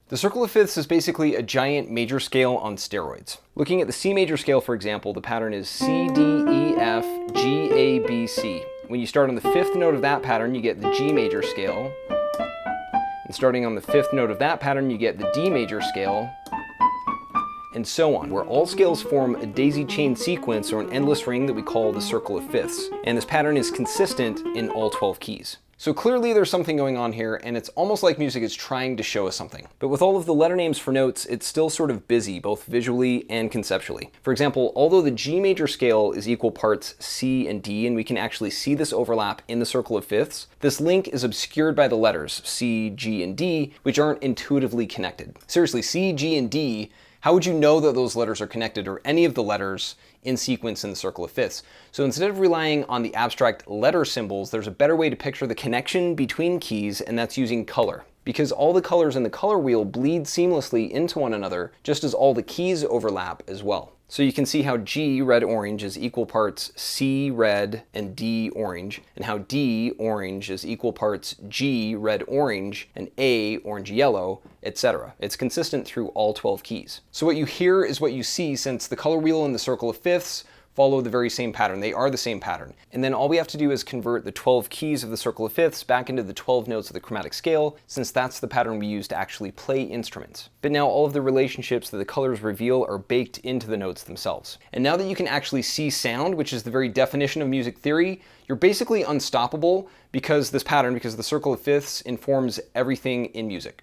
The circle of fifths is basically a giant major scale on steroids. Looking at the C major scale, for example, the pattern is C, D, E, F, G, A, B, C. When you start on the fifth note of that pattern, you get the G major scale. And starting on the fifth note of that pattern, you get the D major scale, and so on, where all scales form a daisy chain sequence or an endless ring that we call the circle of fifths. And this pattern is consistent in all 12 keys. So clearly there's something going on here, and it's almost like music is trying to show us something. But with all of the letter names for notes, it's still sort of busy, both visually and conceptually. For example, although the G major scale is equal parts C and D, and we can actually see this overlap in the circle of fifths, this link is obscured by the letters C, G, and D, which aren't intuitively connected. Seriously, C, G, and D, how would you know that those letters are connected, or any of the letters in sequence in the circle of fifths? So instead of relying on the abstract letter symbols, there's a better way to picture the connection between keys, and that's using color. Because all the colors in the color wheel bleed seamlessly into one another, just as all the keys overlap as well. So you can see how G, red, orange, is equal parts C, red, and D, orange, and how D, orange, is equal parts G, red, orange, and A, orange, yellow, etc. It's consistent through all 12 keys. So what you hear is what you see, since the color wheel and the circle of fifths follow the very same pattern. They are the same pattern. And then all we have to do is convert the 12 keys of the circle of fifths back into the 12 notes of the chromatic scale, since that's the pattern we use to actually play instruments. But now all of the relationships that the colors reveal are baked into the notes themselves. And now that you can actually see sound, which is the very definition of music theory, you're basically unstoppable because the circle of fifths informs everything in music.